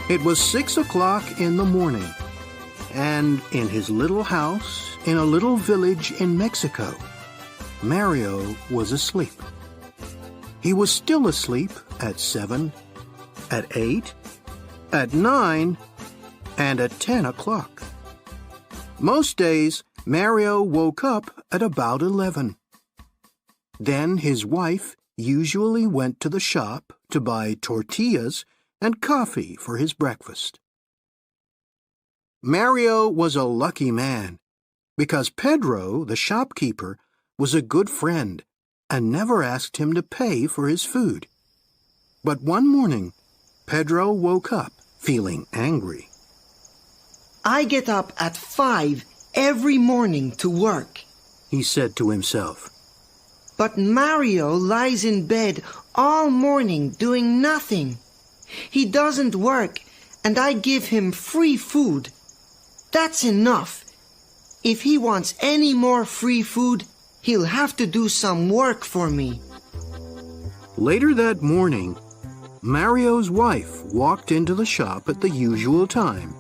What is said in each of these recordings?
It was 6 o'clock in the morning, and in his little house in a little village in Mexico, Mario was asleep. He was still asleep at 7, at 8, at 9, and at 10 o'clock. Most days, Mario woke up at about 11. Then his wife usually went to the shop to buy tortillas and coffee for his breakfast. Mario was a lucky man because Pedro, the shopkeeper, was a good friend and never asked him to pay for his food. But one morning, Pedro woke up feeling angry. I get up at 5 every morning to work, he said to himself. But Mario lies in bed all morning doing nothing. He doesn't work, and I give him free food. That's enough. If he wants any more free food, he'll have to do some work for me. Later that morning, Mario's wife walked into the shop at the usual time.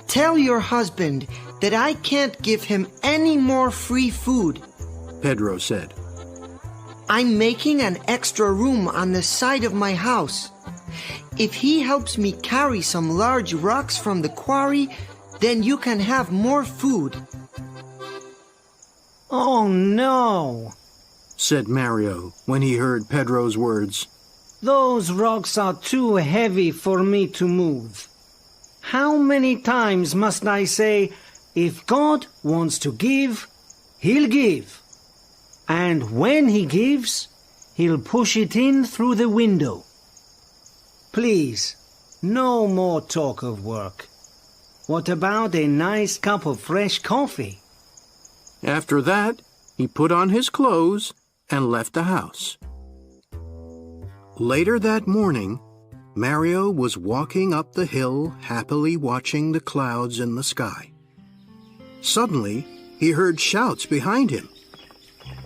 Tell your husband that I can't give him any more free food, Pedro said. I'm making an extra room on the side of my house. If he helps me carry some large rocks from the quarry, then you can have more food. Oh no, said Mario when he heard Pedro's words. Those rocks are too heavy for me to move. How many times must I say, if God wants to give, He'll give. And when He gives, He'll push it in through the window. Please, no more talk of work. What about a nice cup of fresh coffee? After that, he put on his clothes and left the house. Later that morning, Mario was walking up the hill happily watching the clouds in the sky. Suddenly, he heard shouts behind him.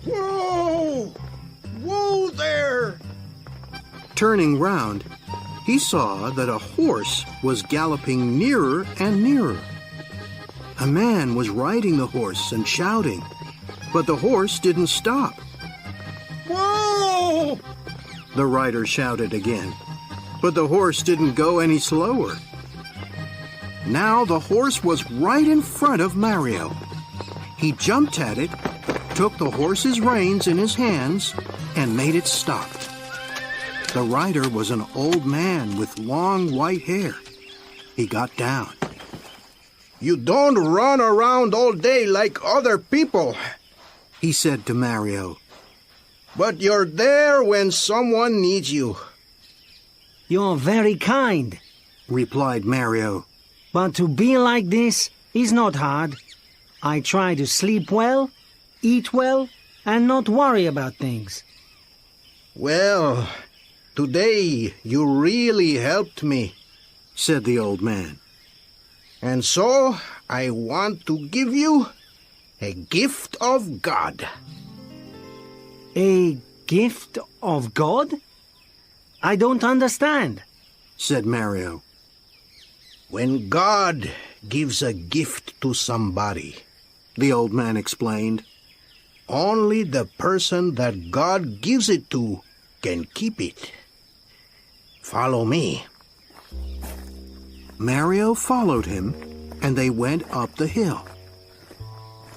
Whoa! Whoa there! Turning round, he saw that a horse was galloping nearer and nearer. A man was riding the horse and shouting, but the horse didn't stop. Whoa! The rider shouted again, but the horse didn't go any slower. Now the horse was right in front of Mario. He jumped at it, took the horse's reins in his hands, and made it stop. The rider was an old man with long white hair. He got down. You don't run around all day like other people, he said to Mario. But you're there when someone needs you. You're very kind, replied Mario. But to be like this is not hard. I try to sleep well, eat well, and not worry about things. Well, today you really helped me, said the old man. And so I want to give you a gift of God. A gift of God? I don't understand, said Mario. When God gives a gift to somebody, the old man explained, only the person that God gives it to can keep it. Follow me. Mario followed him, and they went up the hill.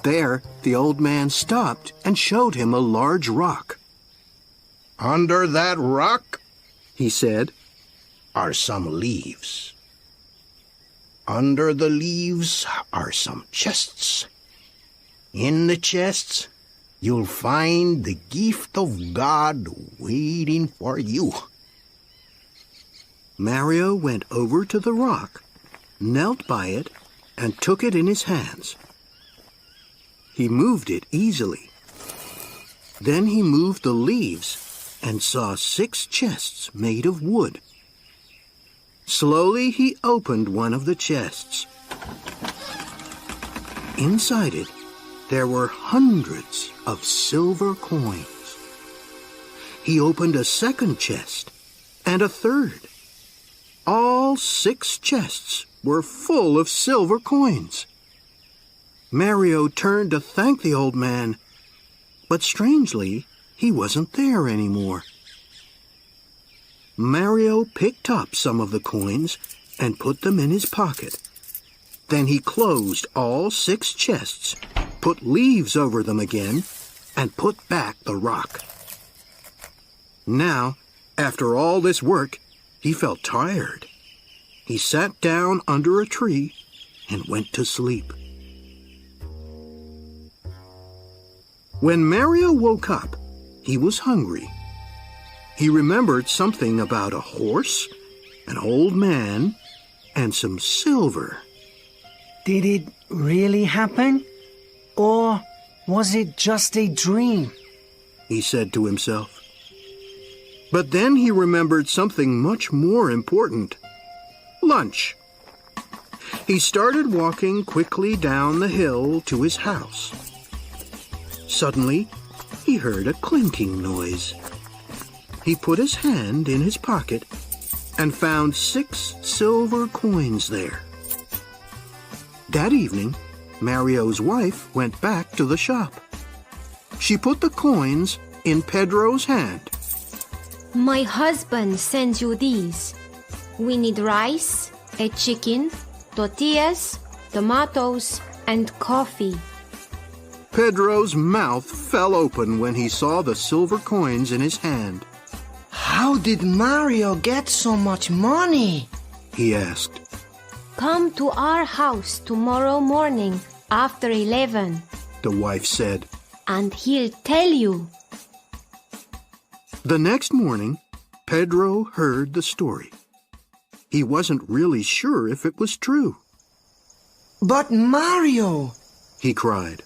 There, the old man stopped and showed him a large rock. Under that rock, he said, are some leaves. Under the leaves are some chests. In the chests, you'll find the gift of God waiting for you. Mario went over to the rock, knelt by it, and took it in his hands. He moved it easily. Then he moved the leaves and saw 6 chests made of wood. Slowly he opened one of the chests. Inside it, there were hundreds of silver coins. He opened a second chest and a third. All 6 chests were full of silver coins. Mario turned to thank the old man, but strangely, he wasn't there anymore. Mario picked up some of the coins and put them in his pocket. Then he closed all 6 chests, put leaves over them again, and put back the rock. Now, after all this work, he felt tired. He sat down under a tree and went to sleep. When Mario woke up, he was hungry. He remembered something about a horse, an old man, and some silver. Did it really happen? Or was it just a dream? He said to himself. But then he remembered something much more important. Lunch. He started walking quickly down the hill to his house. Suddenly, he heard a clinking noise. He put his hand in his pocket and found 6 silver coins there. That evening, Mario's wife went back to the shop. She put the coins in Pedro's hand. My husband sends you these. We need rice, a chicken, tortillas, tomatoes, and coffee. Pedro's mouth fell open when he saw the silver coins in his hand. How did Mario get so much money? He asked. Come to our house tomorrow morning after 11, The wife said. and he'll tell you. The next morning, Pedro heard the story. He wasn't really sure if it was true. But Mario, He cried.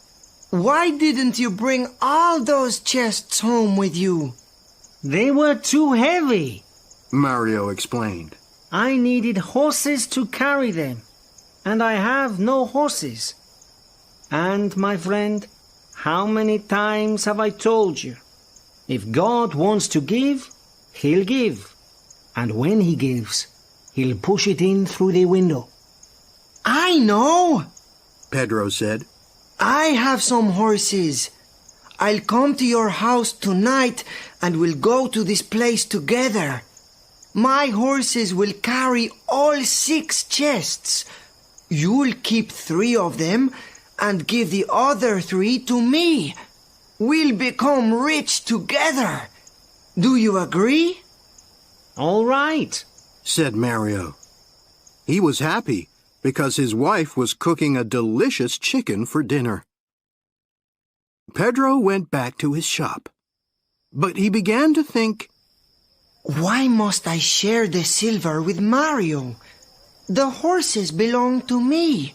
why didn't you bring all those chests home with you? They were too heavy. Mario explained. I needed horses to carry them, and I have no horses. And, my friend, how many times have I told you? If God wants to give, He'll give. And when He gives, He'll push it in through the window. I know. Pedro said. I have some horses. I'll come to your house tonight and we'll go to this place together. My horses will carry all 6 chests. You'll keep 3 of them and give the other 3 to me. We'll become rich together. Do you agree? All right. Said Mario. He was happy because his wife was cooking a delicious chicken for dinner. Pedro went back to his shop, but he began to think, why must I share the silver with Mario? The horses belong to me.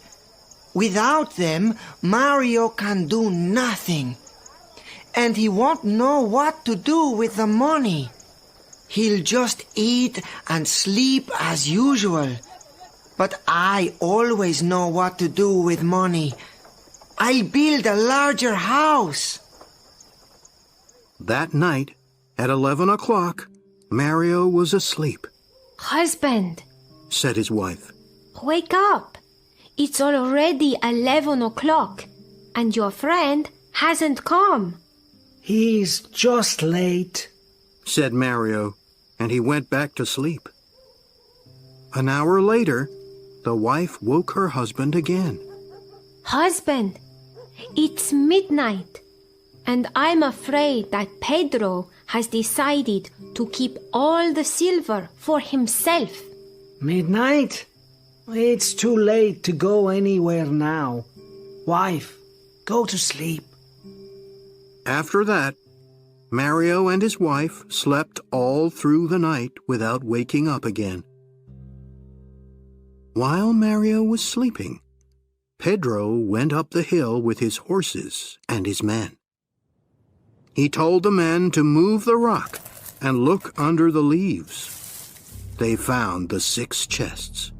Without them, Mario can do nothing. And he won't know what to do with the money. He'll just eat and sleep as usual. But I always know what to do with money. I'll build a larger house. That night, at 11 o'clock, Mario was asleep. Husband, Said his wife. wake up. It's already 11 o'clock, and your friend hasn't come. He's just late. Said Mario, and he went back to sleep. An hour later, the wife woke her husband again. Husband, it's midnight, and I'm afraid that Pedro has decided to keep all the silver for himself. Midnight? It's too late to go anywhere now. Wife, go to sleep. After that, Mario and his wife slept all through the night without waking up again. While Mario was sleeping, Pedro went up the hill with his horses and his men. He told the men to move the rock and look under the leaves. They found the 6 chests.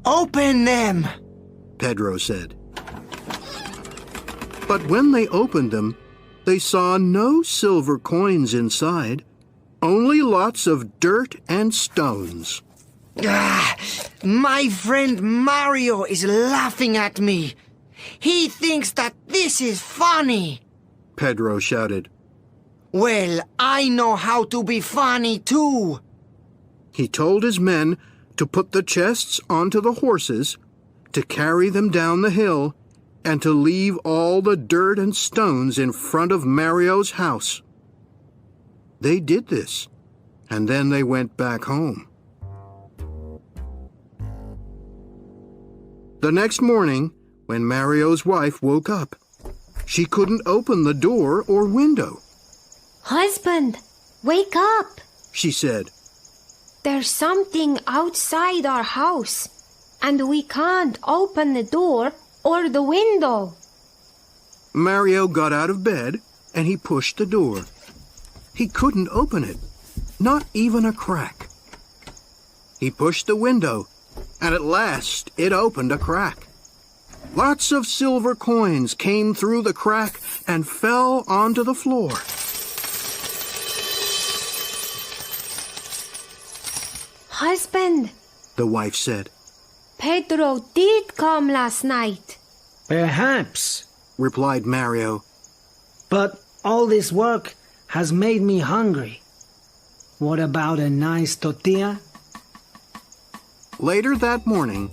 Open them! Pedro said. But when they opened them, they saw no silver coins inside, only lots of dirt and stones. My friend Mario is laughing at me. He thinks that this is funny. Pedro shouted. Well, I know how to be funny too. He told his men to put the chests onto the horses, to carry them down the hill, and to leave all the dirt and stones in front of Mario's house. They did this, and then they went back home. The next morning, when Mario's wife woke up, she couldn't open the door or window. Husband, wake up! She said. There's something outside our house, and we can't open the door or the window. Mario got out of bed and he pushed the door. He couldn't open it, not even a crack. He pushed the window, and at last it opened a crack. Lots of silver coins came through the crack and fell onto the floor. Husband, The wife said. Pedro did come last night. Perhaps, Replied Mario. but all this work has made me hungry. What about a nice tortilla? Later that morning,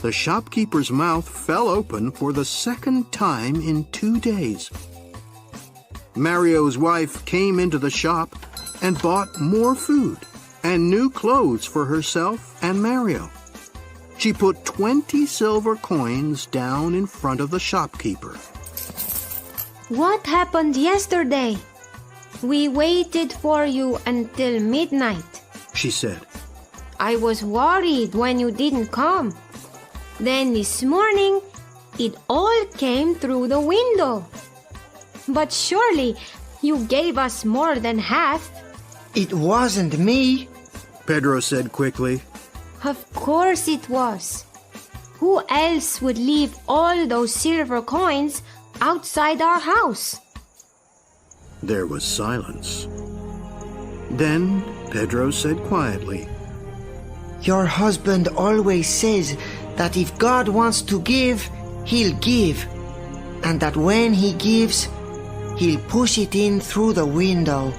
the shopkeeper's mouth fell open for the second time in 2 days. Mario's wife came into the shop and bought more food and new clothes for herself and Mario. She put 20 silver coins down in front of the shopkeeper. What happened yesterday? We waited for you until midnight. She said. I was worried when you didn't come. Then this morning, it all came through the window. But surely you gave us more than half. It wasn't me. Pedro said quickly. Of course it was. Who else would leave all those silver coins outside our house? There was silence. Then Pedro said quietly, Your husband always says that if God wants to give, he'll give. And that when he gives, he'll push it in through the window.